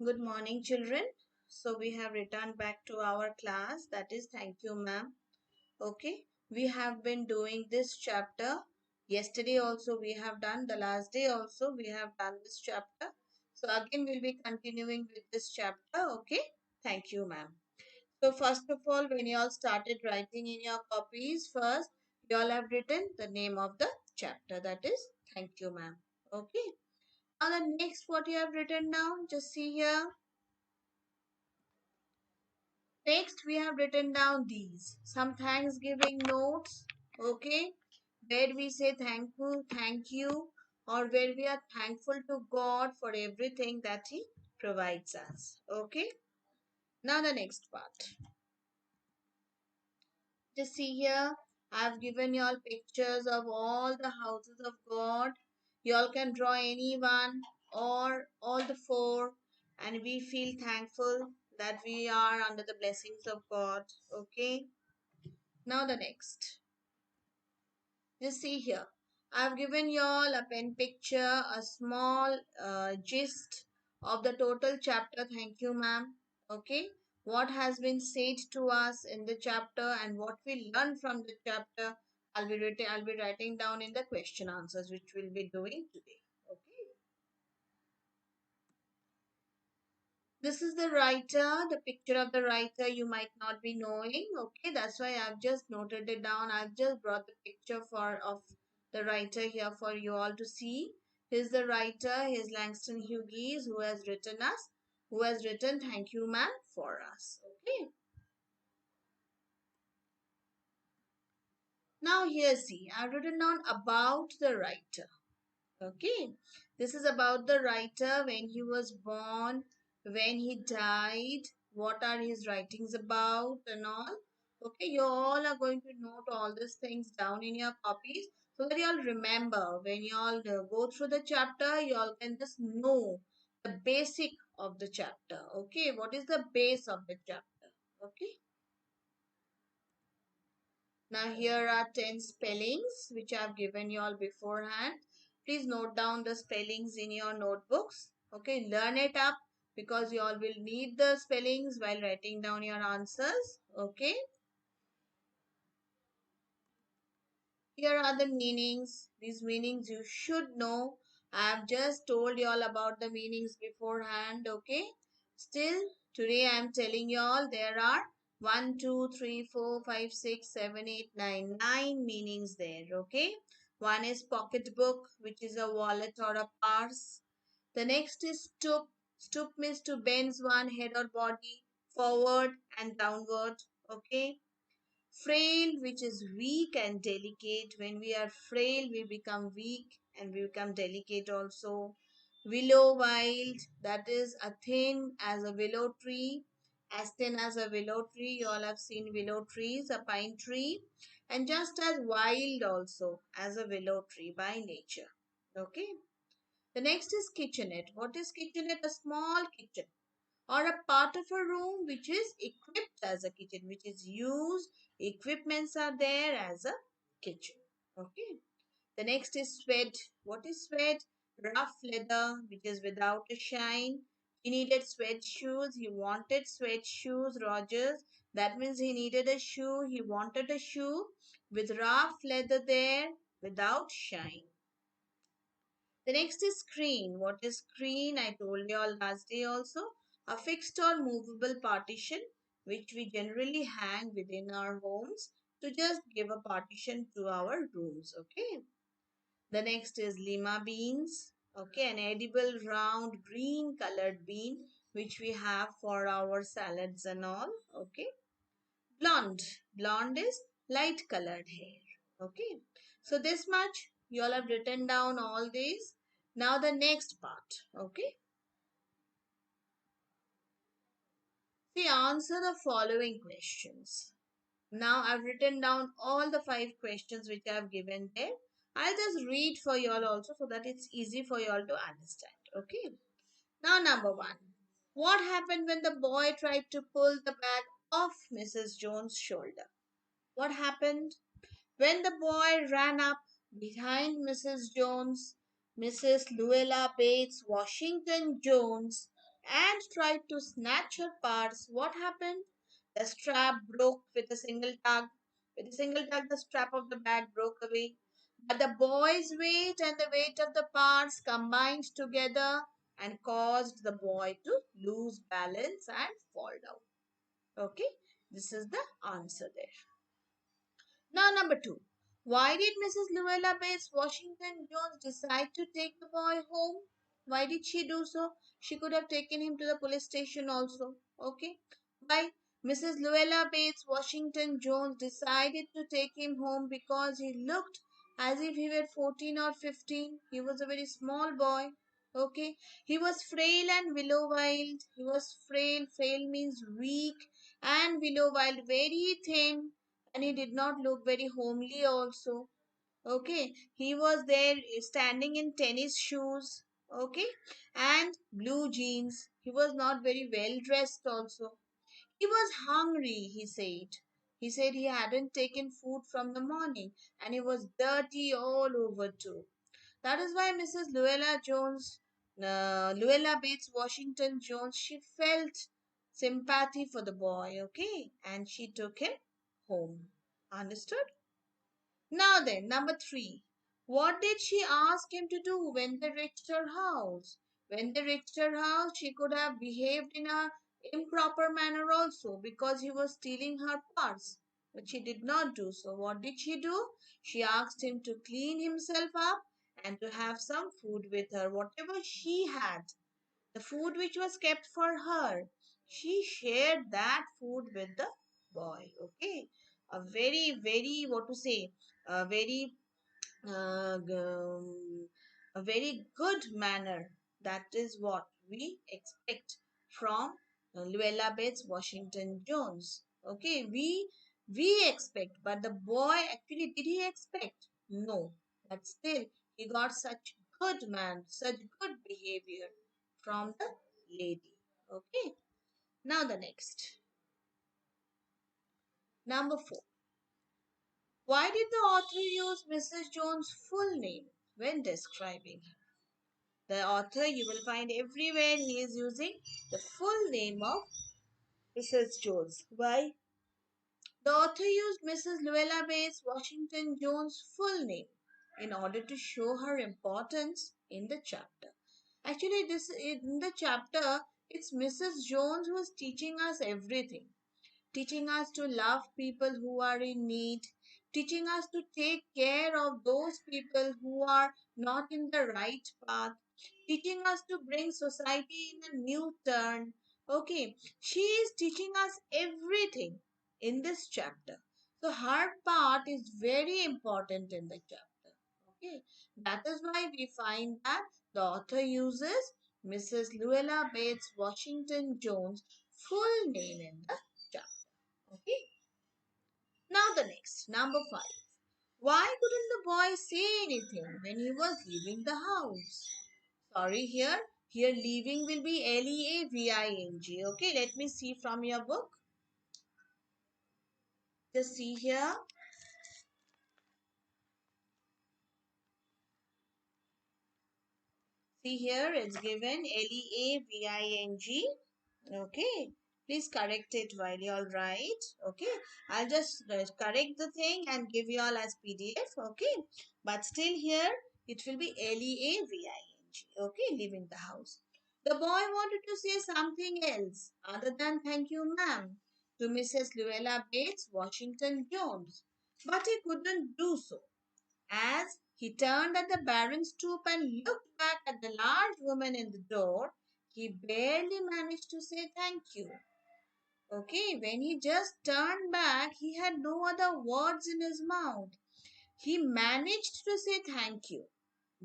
Good morning, children. So we have returned back to our class. That is, thank you, ma'am. Okay, we have been doing this chapter. Yesterday also we have done. The last day also we have done this chapter. So again we'll be continuing with this chapter. Okay, thank you, ma'am. So first of all, when you all started writing in your copies, first you all have written the name of the chapter. That is, thank you, ma'am. Okay. Now the next what you have written down, just see here. Next, we have written down these some Thanksgiving notes, okay, where we say thank you, or where we are thankful to God for everything that He provides us, okay. Now, the next part. Just see here, I have given you all pictures of all the houses of God. You all can draw any one or all the four, and we feel thankful that we are under the blessings of God, okay. Now the next. Just see here. I've given you all a pen picture, a small gist of the total chapter. Thank you, ma'am. Okay. What has been said to us in the chapter and what we learn from the chapter, I'll be writing down in the question answers, which we'll be doing today. Okay. This is the writer, the picture of the writer you might not be knowing. Okay, that's why I've just noted it down. I've just brought the picture of the writer here for you all to see. Here's the writer, here's Langston Hughes who has written thank you ma'am for us. Okay. Now here see, I've written down about the writer. Okay, this is about the writer, when he was born, when he died, what are his writings about and all. Okay, you all are going to note all these things down in your copies so that you all remember when you all go through the chapter, you all can just know the basic of the chapter. Okay, what is the base of the chapter? Okay. Now here are 10 spellings which I have given you all beforehand. Please note down the spellings in your notebooks. Okay, learn it up because you all will need the spellings while writing down your answers. Okay. Here are the meanings. These meanings you should know. I have just told you all about the meanings beforehand. Okay. Still, today I am telling you all there are 1, 2, 3, 4, 5, 6, 7, 8, 9, 9 meanings there. Okay. One is pocketbook, which is a wallet or a purse. The next is stoop. Stoop means to bend one head or body forward and downward. Okay. Frail, which is weak and delicate. When we are frail, we become weak and we become delicate also. Willow wild, that is a thin as a willow tree, as thin as a willow tree. You all have seen willow trees, a pine tree, and just as wild also as a willow tree by nature. Okay. The next is kitchenette. What is kitchenette? A small kitchen or a part of a room which is equipped as a kitchen, which is used, equipments are there as a kitchen. Okay. The next is sweat. What is sweat? Rough leather which is without a shine. He needed sweat shoes. He wanted sweat shoes, Rogers. That means he needed a shoe. He wanted a shoe with rough leather there without shine. The next is screen. What is screen? I told you all last day also. A fixed or movable partition which we generally hang within our homes to just give a partition to our rooms. Okay. The next is lima beans. Okay, an edible round green colored bean which we have for our salads and all. Okay. Blonde. Blonde is light colored hair. Okay. So this much you all have written down all these. Now the next part. Okay. See, answer the following questions. Now I've written down all the 5 questions which I have given there. I'll just read for you all also so that it's easy for you all to understand. Okay. Now number 1. What happened when the boy tried to pull the bag off Mrs. Jones' shoulder? What happened? When the boy ran up behind Mrs. Jones, Mrs. Luella Bates Washington Jones and tried to snatch her parts. What happened? The strap broke with a single tug. With a single tug, the strap of the bag broke away. But the boy's weight and the weight of the parts combined together and caused the boy to lose balance and fall down. Okay, this is the answer there. Now, number two. Why did Mrs. Luella Bates Washington Jones decide to take the boy home? Why did she do so? She could have taken him to the police station also. Okay. Why? Mrs. Luella Bates Washington Jones decided to take him home because he looked as if he were 14 or 15. He was a very small boy. Okay. He was frail and willow wild. He was frail. Frail means weak, and willow wild, very thin, and he did not look very homely also. Okay, he was there standing in tennis shoes. Okay, and blue jeans. He was not very well dressed also. He was hungry, he said. He said he hadn't taken food from the morning, and he was dirty all over too. That is why Mrs. Luella Bates Washington Jones, she felt sympathy for the boy, okay, and she took him home. Understood? Now then, number three. What did she ask him to do when they reached her house? When they reached her house, she could have behaved in a improper manner also because he was stealing her purse. But she did not do so. What did she do? She asked him to clean himself up and to have some food with her, whatever she had, the food which was kept for her. She shared that food with the boy. Okay, a very, very, what to say, a very uh, g- a very good manner. That is what we expect from Luella Bates Washington Jones. Okay, we expect, but the boy actually, did he expect? No, but still he got such good man, such good behavior from the lady. Okay, now the next, number four. Why did the author use Mrs. Jones' full name when describing her? The author, you will find everywhere he is using the full name of Mrs. Jones. Why? The author used Mrs. Luella Bates Washington Jones' full name in order to show her importance in the chapter. Actually, this in the chapter, it's Mrs. Jones who is teaching us everything, teaching us to love people who are in need, teaching us to take care of those people who are not in the right path, teaching us to bring society in a new turn. Okay, she is teaching us everything in this chapter. So her part is very important in the chapter. Okay, that is why we find that the author uses Mrs. Luella Bates Washington Jones' full name in the chapter. Okay. Now the next, number five. Why couldn't the boy say anything when he was leaving the house? Sorry, here leaving will be Leaving. Okay, let me see from your book. Just see here. See here, it's given Leaving. Okay, please correct it while you all write. Okay, I'll just correct the thing and give you all as PDF. Okay, but still here it will be Leaving. Okay, leaving the house. The boy wanted to say something else other than thank you, ma'am, to Mrs. Luella Bates Washington Jones, but he couldn't do so. As he turned at the barren stoop and looked back at the large woman in the door, he barely managed to say thank you. Okay, when he just turned back, he had no other words in his mouth. He managed to say thank you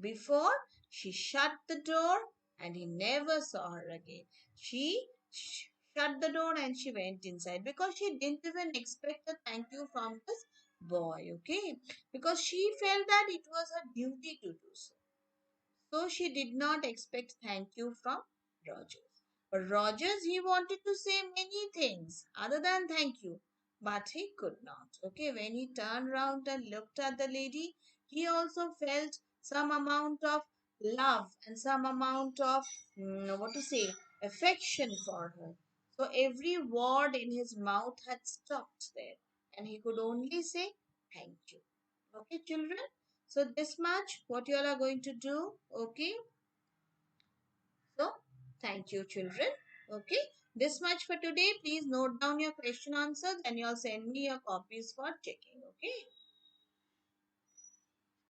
before she shut the door, and he never saw her again. She shut the door and she went inside because she didn't even expect a thank you from this boy, okay? Because she felt that it was her duty to do so. So she did not expect thank you from Rogers. But Rogers, he wanted to say many things other than thank you, but he could not. Okay, when he turned round and looked at the lady, he also felt some amount of love and some amount of what to say, affection for her. So every word in his mouth had stopped there, and he could only say, "Thank you." Okay, children? So this much, what you all are going to do? Okay? So, thank you, children. Okay? This much for today. Please note down your question answers and you'll send me your copies for checking. Okay?